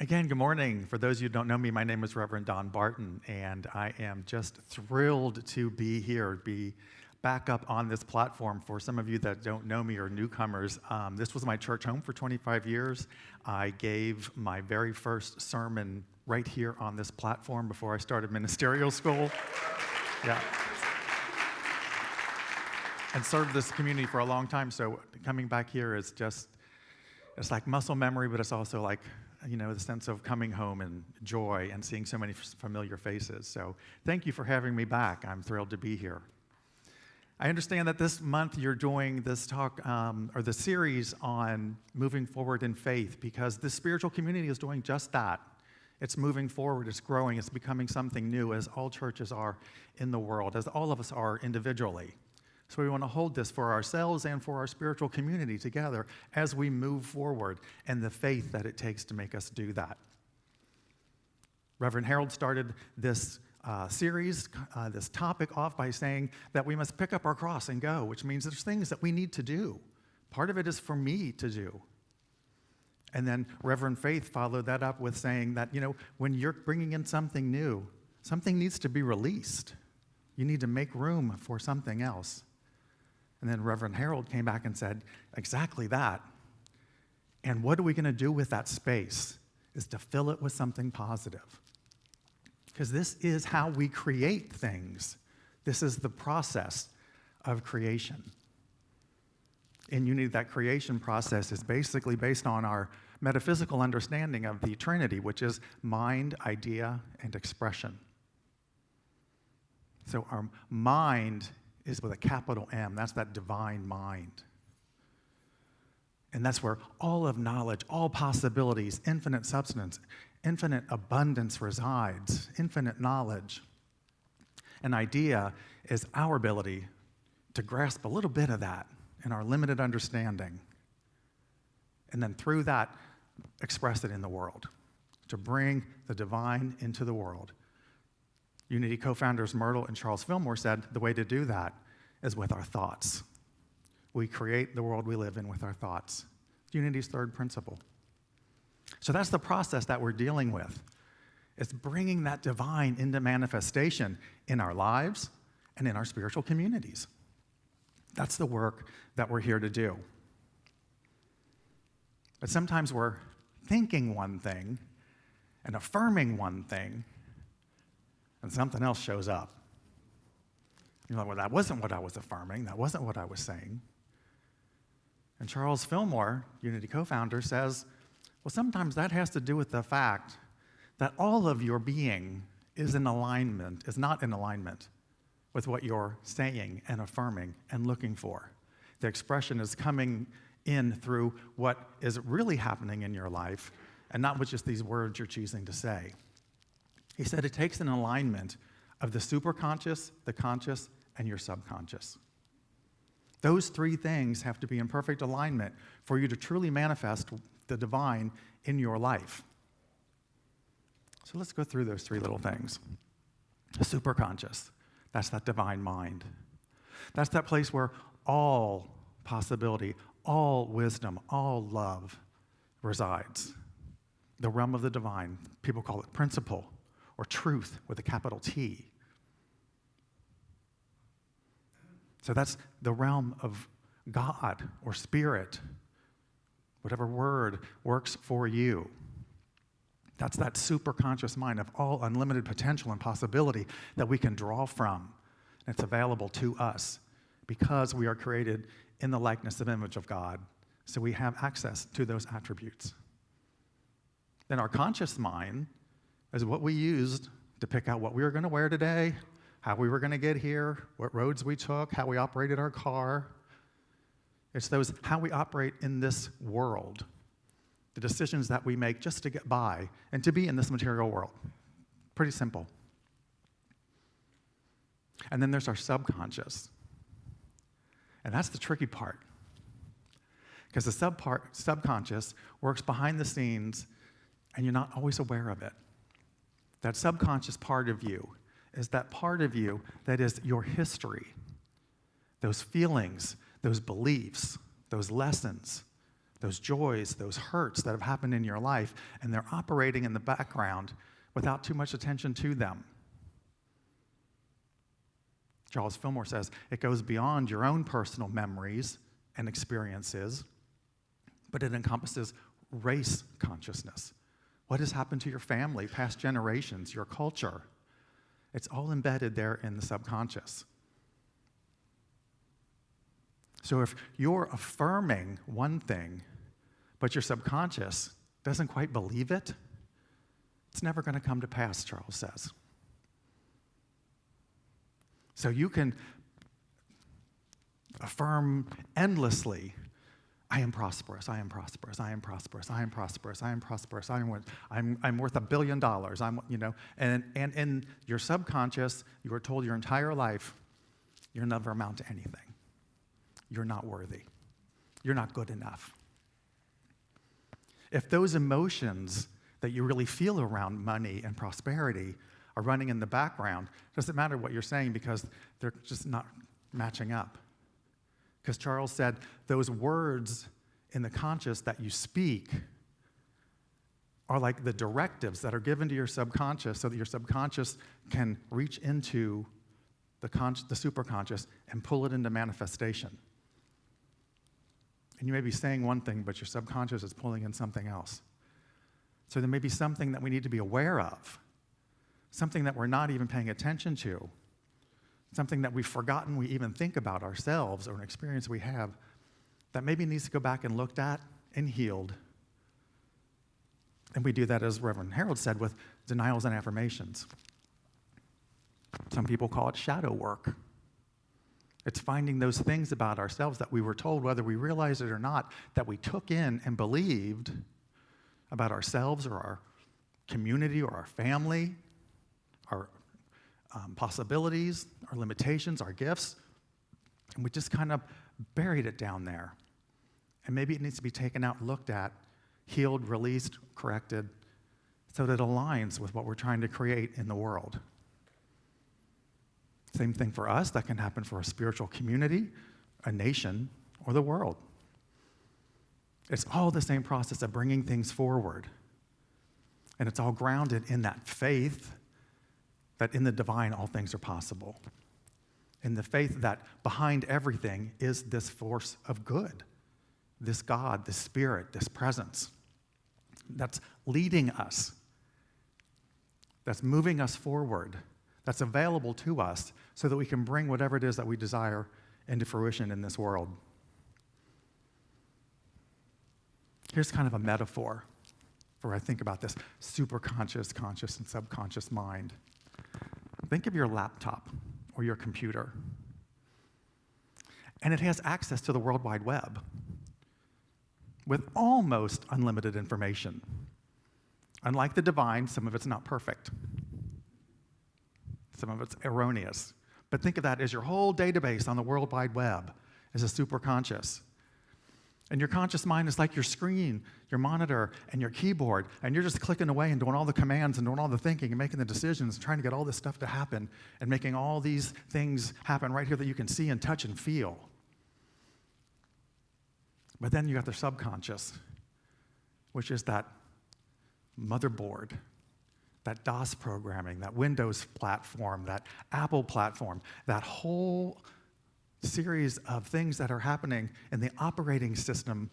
Again, good morning. For those of you who don't know me, my name is Reverend Don Barton, and I am just thrilled to be here, be back up on this platform. For some of you that don't know me or newcomers, this was my church home for 25 years. I gave my very first sermon right here on this platform before I started ministerial school. Yeah. And served this community for a long time, so coming back here is just, it's like muscle memory, but it's also like, the sense of coming home and joy and seeing so many familiar faces. So thank you for having me back. I'm thrilled to be here. I understand that this month you're doing this talk, or the series on moving forward in faith, because the spiritual community is doing just that. It's moving forward, it's growing, it's becoming something new, as all churches are in the world, as all of us are individually. So we want to hold this for ourselves and for our spiritual community together as we move forward and the faith that it takes to make us do that. Reverend Harold started this series, this topic off by saying that we must pick up our cross and go, which means there's things that we need to do. Part of it is for me to do. And then Reverend Faith followed that up with saying that, when you're bringing in something new, something needs to be released. You need to make room for something else. And then Reverend Harold came back and said, exactly that. And what are we going to do with that space is to fill it with something positive. Because this is how we create things. This is the process of creation. In unity, that creation process is basically based on our metaphysical understanding of the Trinity, which is mind, idea, and expression. So our mind is with a capital M. That's that divine mind. And that's where all of knowledge, all possibilities, infinite substance, infinite abundance resides, infinite knowledge. An idea is our ability to grasp a little bit of that in our limited understanding, and then through that, express it in the world, to bring the divine into the world. Unity co-founders Myrtle and Charles Fillmore said the way to do that is with our thoughts. We create the world we live in with our thoughts. Unity's third principle. So that's the process that we're dealing with. It's bringing that divine into manifestation in our lives and in our spiritual communities. That's the work that we're here to do. But sometimes we're thinking one thing and affirming one thing, and something else shows up. You're like, well, that wasn't what I was affirming. That wasn't what I was saying. And Charles Fillmore, Unity co-founder, says, well, sometimes that has to do with the fact that all of your being is not in alignment with what you're saying and affirming and looking for. The expression is coming in through what is really happening in your life and not with just these words you're choosing to say. He said it takes an alignment of the superconscious, the conscious, and your subconscious. Those three things have to be in perfect alignment for you to truly manifest the divine in your life. So let's go through those three little things. The superconscious, that's that divine mind. That's that place where all possibility, all wisdom, all love resides. The realm of the divine. People call it principle, or truth with a capital T. So that's the realm of God or spirit, whatever word works for you. That's that superconscious mind of all unlimited potential and possibility that we can draw from. And it's available to us because we are created in the likeness and image of God. So we have access to those attributes. Then our conscious mind is what we used to pick out what we were going to wear today, how we were going to get here, what roads we took, how we operated our car. It's how we operate in this world, the decisions that we make just to get by and to be in this material world. Pretty simple. And then there's our subconscious. And that's the tricky part. Because the subconscious works behind the scenes and you're not always aware of it. That subconscious part of you is that part of you that is your history, those feelings, those beliefs, those lessons, those joys, those hurts that have happened in your life, and they're operating in the background without too much attention to them. Charles Fillmore says it goes beyond your own personal memories and experiences, but it encompasses race consciousness. What has happened to your family, past generations, your culture? It's all embedded there in the subconscious. So if you're affirming one thing, but your subconscious doesn't quite believe it, it's never going to come to pass, Charles says. So you can affirm endlessly, I am prosperous, I am prosperous, I am prosperous, I am prosperous, I am prosperous, I'm worth $1 billion, and in your subconscious, you were told your entire life, you'll never amount to anything. You're not worthy. You're not good enough. If those emotions that you really feel around money and prosperity are running in the background, it doesn't matter what you're saying because they're just not matching up. Because Charles said those words in the conscious that you speak are like the directives that are given to your subconscious so that your subconscious can reach into the superconscious and pull it into manifestation. And you may be saying one thing, but your subconscious is pulling in something else. So there may be something that we need to be aware of, something that we're not even paying attention to, something that we've forgotten we even think about ourselves or an experience we have that maybe needs to go back and looked at and healed. And we do that, as Reverend Harold said, with denials and affirmations. Some people call it shadow work. It's finding those things about ourselves that we were told, whether we realized it or not, that we took in and believed about ourselves or our community or our family, our possibilities, our limitations, our gifts, and we just kind of buried it down there. And maybe it needs to be taken out, looked at, healed, released, corrected, so that it aligns with what we're trying to create in the world. Same thing for us. That can happen for a spiritual community, a nation, or the world. It's all the same process of bringing things forward. And it's all grounded in that faith that in the divine all things are possible. In the faith that behind everything is this force of good, this God, this spirit, this presence that's leading us, that's moving us forward, that's available to us so that we can bring whatever it is that we desire into fruition in this world. Here's kind of a metaphor for I think about this superconscious, conscious, and subconscious mind. Think of your laptop or your computer. And it has access to the World Wide Web with almost unlimited information. Unlike the divine, some of it's not perfect. Some of it's erroneous. But think of that as your whole database on the World Wide Web is a superconscious. And your conscious mind is like your screen, your monitor, and your keyboard, and you're just clicking away and doing all the commands and doing all the thinking and making the decisions and trying to get all this stuff to happen and making all these things happen right here that you can see and touch and feel. But then you got the subconscious, which is that motherboard, that DOS programming, that Windows platform, that Apple platform, that whole series of things that are happening in the operating system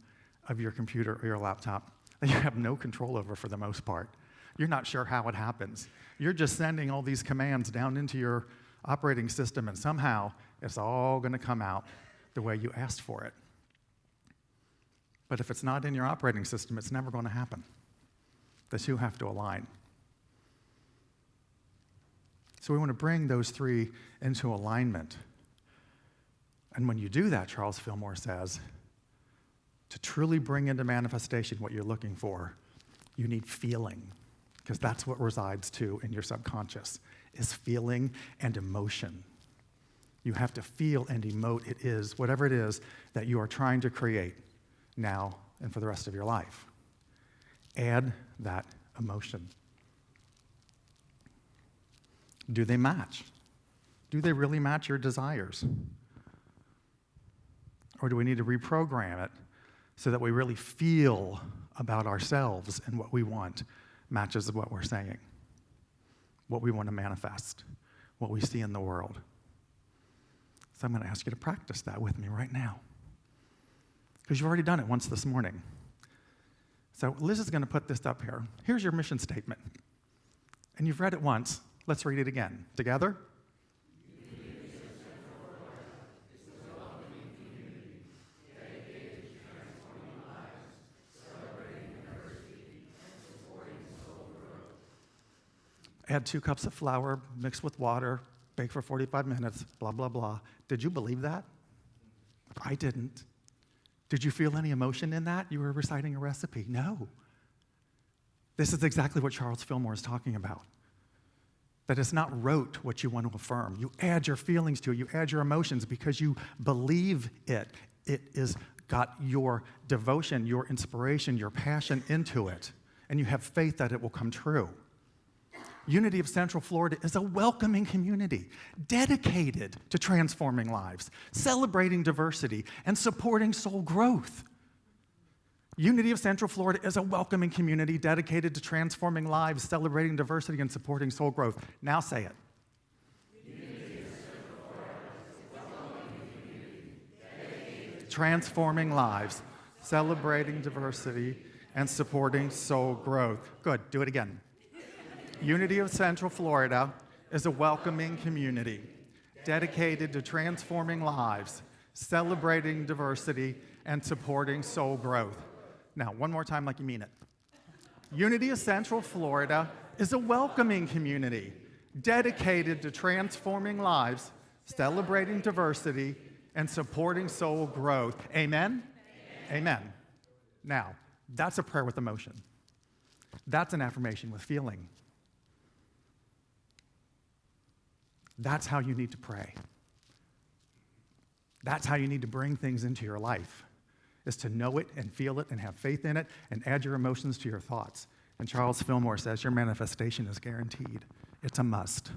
of your computer or your laptop that you have no control over for the most part. You're not sure how it happens. You're just sending all these commands down into your operating system, and somehow it's all going to come out the way you asked for it. But if it's not in your operating system, it's never going to happen. The two have to align. So we want to bring those three into alignment. And when you do that, Charles Fillmore says, to truly bring into manifestation what you're looking for, you need feeling, because that's what resides too in your subconscious, is feeling and emotion. You have to feel and emote it is, whatever it is that you are trying to create now and for the rest of your life. Add that emotion. Do they match? Do they really match your desires? Or do we need to reprogram it so that we really feel about ourselves and what we want matches what we're saying, what we want to manifest, what we see in the world. So I'm going to ask you to practice that with me right now, because you've already done it once this morning. So Liz is going to put this up here. Here's your mission statement. And you've read it once. Let's read it again. Together? Add 2 cups of flour, mix with water, bake for 45 minutes, blah, blah, blah. Did you believe that? I didn't. Did you feel any emotion in that? You were reciting a recipe. No. This is exactly what Charles Fillmore is talking about. That it's not rote what you want to affirm. You add your feelings to it. You add your emotions because you believe it. It is got your devotion, your inspiration, your passion into it. And you have faith that it will come true. Unity of Central Florida is a welcoming community dedicated to transforming lives, celebrating diversity, and supporting soul growth. Unity of Central Florida is a welcoming community dedicated to transforming lives, celebrating diversity, and supporting soul growth. Now say it. Unity of Central Florida is a welcoming community dedicated to transforming lives, celebrating diversity, and supporting soul growth. Good. Do it again. Unity of Central Florida is a welcoming community dedicated to transforming lives, celebrating diversity, and supporting soul growth. Now, one more time like you mean it. Unity of Central Florida is a welcoming community dedicated to transforming lives, celebrating diversity, and supporting soul growth. Amen? Amen. Now, that's a prayer with emotion. That's an affirmation with feeling. That's how you need to pray. That's how you need to bring things into your life, is to know it and feel it and have faith in it and add your emotions to your thoughts. And Charles Fillmore says your manifestation is guaranteed. It's a must.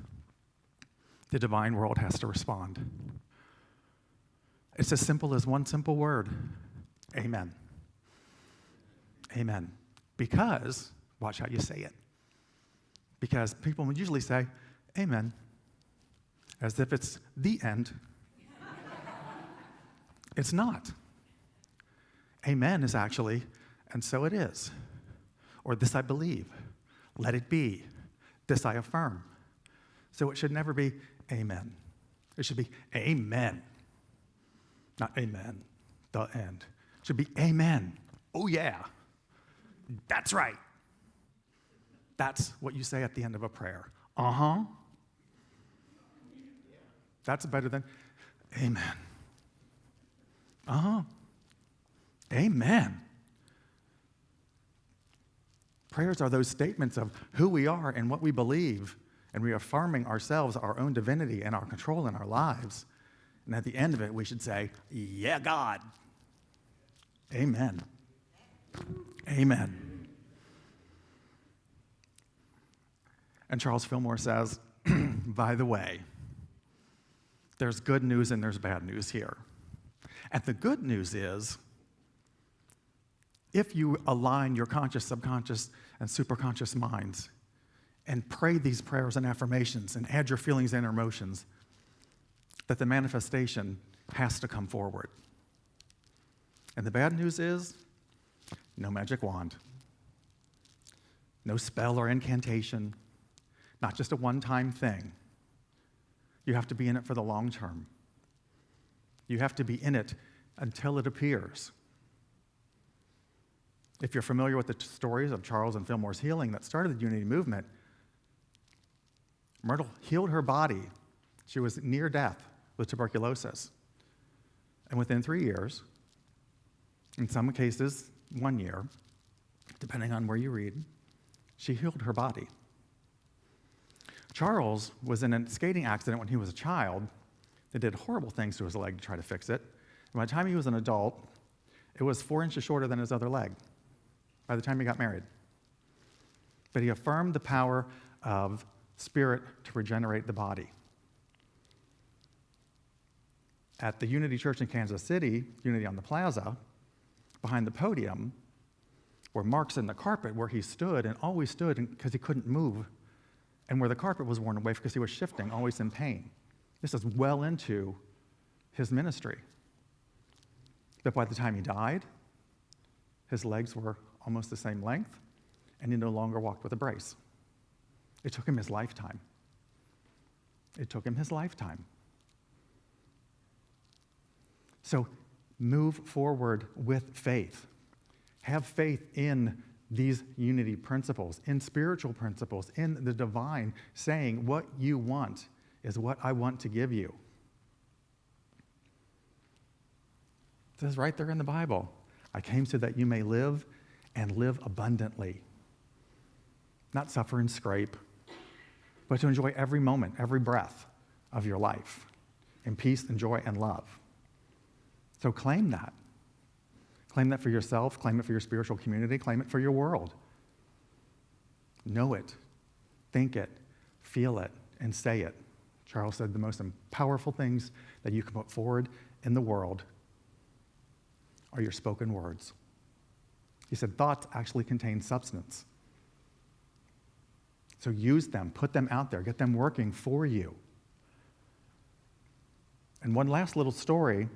The divine world has to respond. It's as simple as one simple word. Amen. Amen. Because, watch how you say it. Because people would usually say, amen, as if it's the end. It's not. Amen is actually, and so it is. Or this I believe. Let it be. This I affirm. So it should never be amen. It should be amen. Not amen, the end. It should be amen. Oh yeah, that's right. That's what you say at the end of a prayer. Uh-huh. That's better than amen. Uh-huh. Amen. Prayers are those statements of who we are and what we believe, and reaffirming ourselves, our own divinity, and our control in our lives. And at the end of it, we should say, yeah, God. Amen. Amen. And Charles Fillmore says, by the way, there's good news and there's bad news here. And the good news is, if you align your conscious, subconscious, and superconscious minds and pray these prayers and affirmations and add your feelings and emotions, that the manifestation has to come forward. And the bad news is, no magic wand, no spell or incantation, not just a one-time thing. You have to be in it for the long term. You have to be in it until it appears. If you're familiar with the stories of Charles and Fillmore's healing that started the Unity movement, Myrtle healed her body. She was near death with tuberculosis. And within 3 years, in some cases 1 year, depending on where you read, she healed her body. Charles was in a skating accident when he was a child. They did horrible things to his leg to try to fix it. And by the time he was an adult, it was 4 inches shorter than his other leg by the time he got married. But he affirmed the power of spirit to regenerate the body. At the Unity Church in Kansas City, Unity on the Plaza, behind the podium were marks in the carpet where he stood and always stood because he couldn't move, and where the carpet was worn away because he was shifting, always in pain. This is well into his ministry. But by the time he died, his legs were almost the same length, and he no longer walked with a brace. It took him his lifetime. It took him his lifetime. So move forward with faith. Have faith in these unity principles, in spiritual principles, in the divine, saying what you want is what I want to give you. It says right there in the Bible, I came so that you may live and live abundantly. Not suffer and scrape, but to enjoy every moment, every breath of your life in peace and joy and love. So claim that. Claim that for yourself, claim it for your spiritual community, claim it for your world. Know it, think it, feel it, and say it. Charles said the most powerful things that you can put forward in the world are your spoken words. He said thoughts actually contain substance. So use them, put them out there, get them working for you. And one last little story,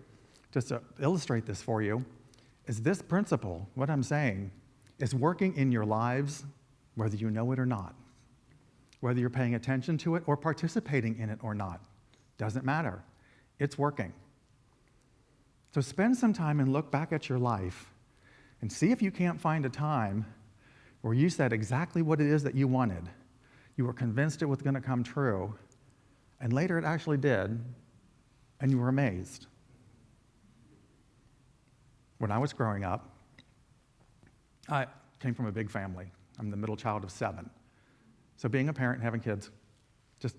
just to illustrate this for you, is this principle, what I'm saying, is working in your lives whether you know it or not. Whether you're paying attention to it or participating in it or not. Doesn't matter. It's working. So spend some time and look back at your life and see if you can't find a time where you said exactly what it is that you wanted. You were convinced it was going to come true, and later it actually did, and you were amazed. When I was growing up, I came from a big family. I'm the middle child of 7. So being a parent and having kids, just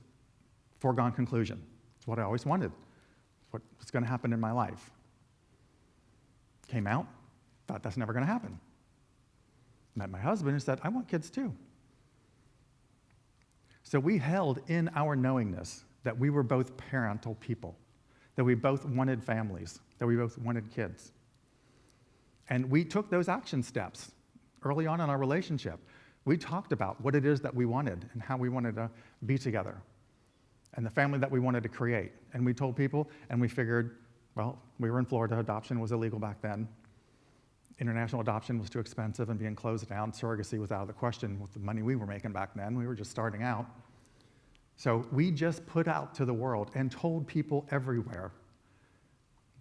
foregone conclusion. It's what I always wanted. It's what was going to happen in my life. Came out, thought that's never going to happen. Met my husband and said, I want kids too. So we held in our knowingness that we were both parental people, that we both wanted families, that we both wanted kids. And we took those action steps early on in our relationship. We talked about what it is that we wanted and how we wanted to be together and the family that we wanted to create. And we told people, and we figured, well, we were in Florida. Adoption was illegal back then. International adoption was too expensive and being closed down. Surrogacy was out of the question with the money we were making back then. We were just starting out. So we just put out to the world and told people everywhere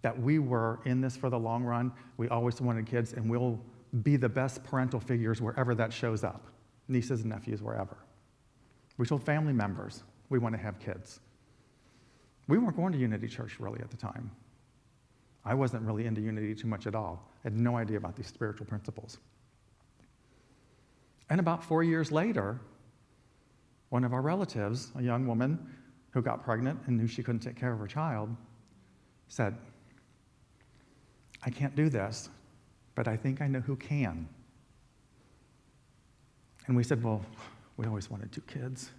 that we were in this for the long run. We always wanted kids, and we'll be the best parental figures wherever that shows up, nieces and nephews, wherever. We told family members we want to have kids. We weren't going to Unity Church really at the time. I wasn't really into Unity too much at all. I had no idea about these spiritual principles. And about 4 years later, one of our relatives, a young woman who got pregnant and knew she couldn't take care of her child, said, I can't do this, but I think I know who can. And we said, well, we always wanted 2 kids.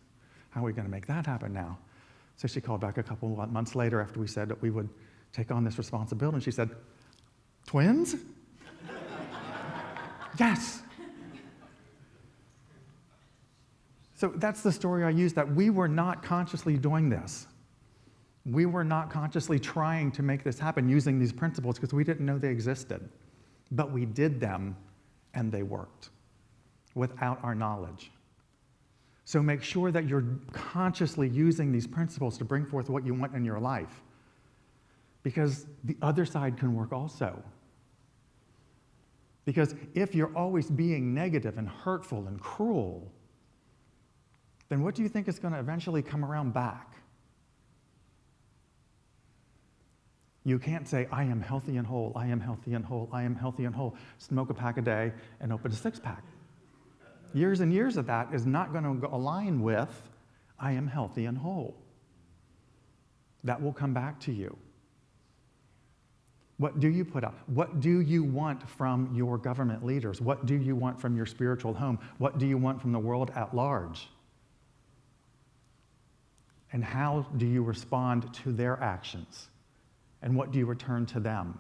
How are we going to make that happen now? So she called back a couple of months later after we said that we would take on this responsibility, and she said, twins? Yes. So that's the story I used, that we were not consciously doing this. We were not consciously trying to make this happen using these principles because we didn't know they existed. But we did them, and they worked without our knowledge. So make sure that you're consciously using these principles to bring forth what you want in your life, because the other side can work also. Because if you're always being negative and hurtful and cruel, then what do you think is going to eventually come around back? You can't say, I am healthy and whole, I am healthy and whole, I am healthy and whole, smoke a pack a day and open a 6-pack. Years and years of that is not going to align with, I am healthy and whole. That will come back to you. What do you put out? What do you want from your government leaders? What do you want from your spiritual home? What do you want from the world at large? And how do you respond to their actions? And what do you return to them?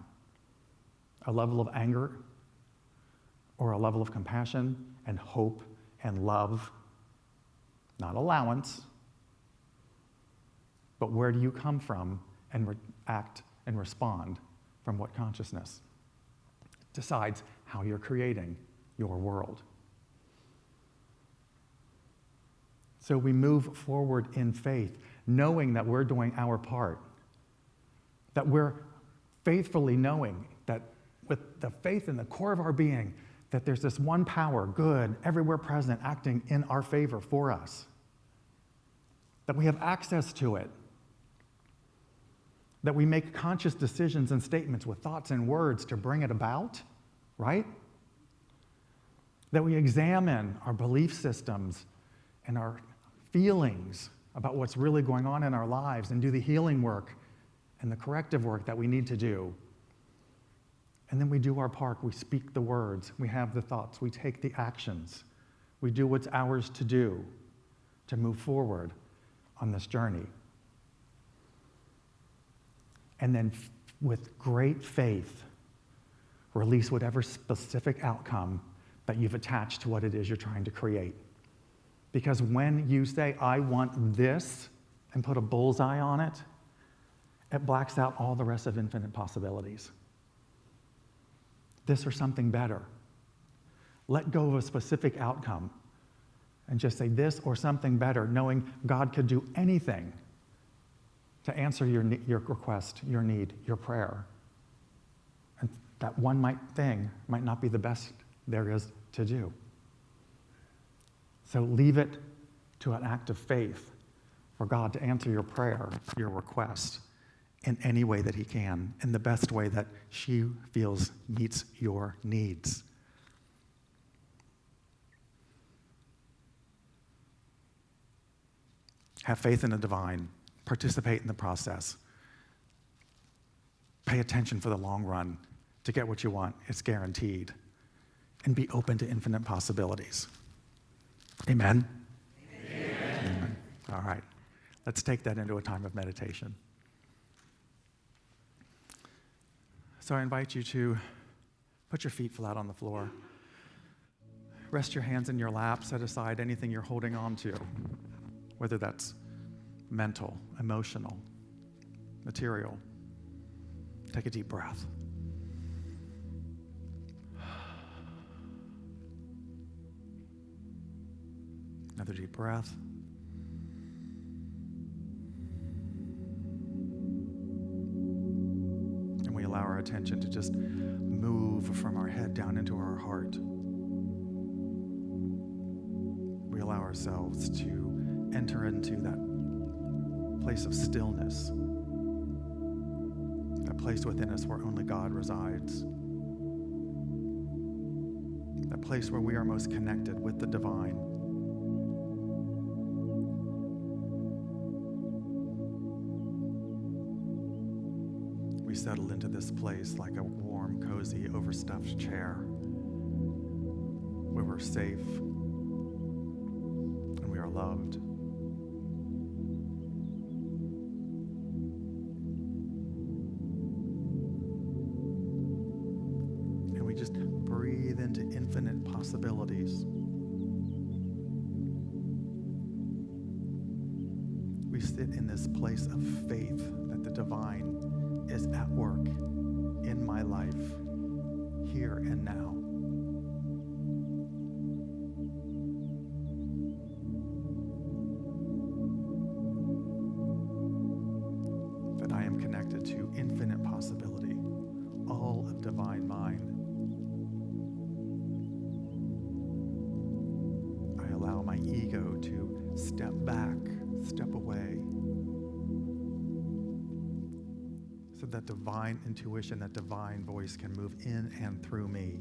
A level of anger or a level of compassion and hope and love, not allowance, but where do you come from and act and respond from what consciousness? Decides how you're creating your world. So we move forward in faith, knowing that we're doing our part, that we're faithfully knowing that with the faith in the core of our being, that there's this one power, good, everywhere present, acting in our favor for us, that we have access to it, that we make conscious decisions and statements with thoughts and words to bring it about, right? That we examine our belief systems and our feelings about what's really going on in our lives and do the healing work and the corrective work that we need to do. And then we do our part. We speak the words. We have the thoughts. We take the actions. We do what's ours to do to move forward on this journey. And then with great faith, release whatever specific outcome that you've attached to what it is you're trying to create. Because when you say, I want this, and put a bullseye on it, it blacks out all the rest of infinite possibilities. This or something better. Let go of a specific outcome and just say this or something better, knowing God could do anything to answer your request, your need, your prayer. And that one thing might not be the best there is to do. So leave it to an act of faith for God to answer your prayer, your request, in any way that he can, in the best way that she feels meets your needs. Have faith in the divine. Participate in the process. Pay attention for the long run to get what you want. It's guaranteed. And be open to infinite possibilities. Amen? Amen. All right. Let's take that into a time of meditation. So I invite you to put your feet flat on the floor. Rest your hands in your lap. Set aside anything you're holding on to, whether that's mental, emotional, material. Take a deep breath. Another deep breath. And we allow our attention to just move from our head down into our heart. We allow ourselves to enter into that place of stillness, that place within us where only God resides, that place where we are most connected with the divine. We settle into this place like a warm, cozy, overstuffed chair where we're safe and we are loved. And we just breathe into infinite possibilities. We sit in this place of faith that the divine is at work in my life, here and now. That I am connected to infinite possibility, all of divine mind. I allow my ego to step back, step away, so that divine intuition, that divine voice can move in and through me.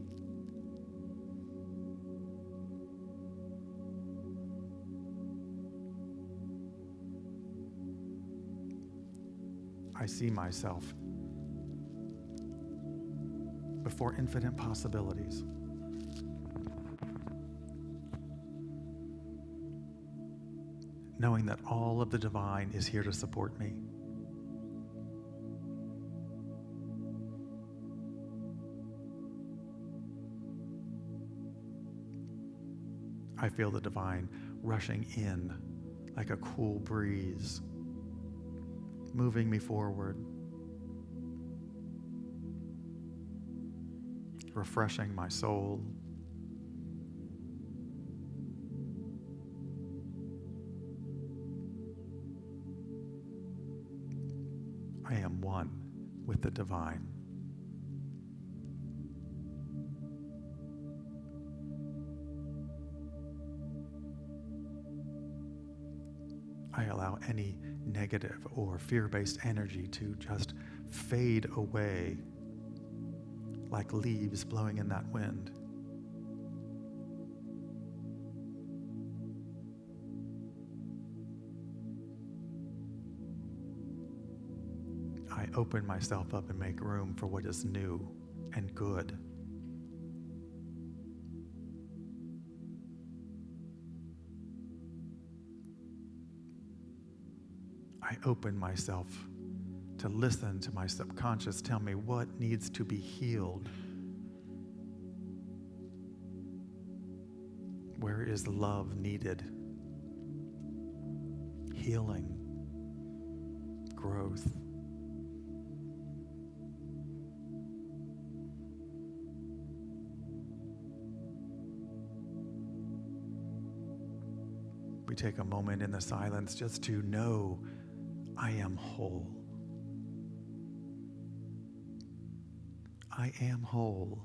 I see myself before infinite possibilities. Knowing that all of the divine is here to support me. I feel the divine rushing in like a cool breeze, moving me forward, refreshing my soul. I am one with the divine. I allow any negative or fear-based energy to just fade away like leaves blowing in that wind. I open myself up and make room for what is new and good. I open myself to listen to my subconscious tell me what needs to be healed. Where is love needed? Healing, growth. We take a moment in the silence just to know I am whole. I am whole.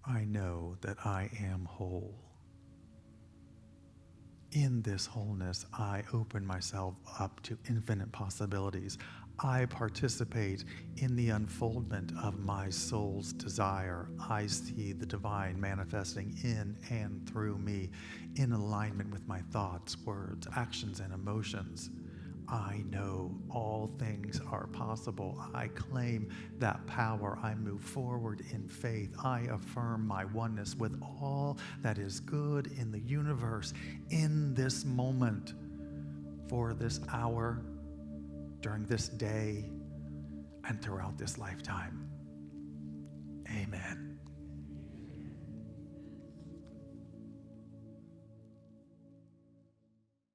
I know that I am whole. In this wholeness, I open myself up to infinite possibilities. I participate in the unfoldment of my soul's desire. I see the divine manifesting in and through me, in alignment with my thoughts, words, actions, and emotions. I know all things are possible. I claim that power. I move forward in faith. I affirm my oneness with all that is good in the universe in this moment, for this hour, during this day, and throughout this lifetime. Amen.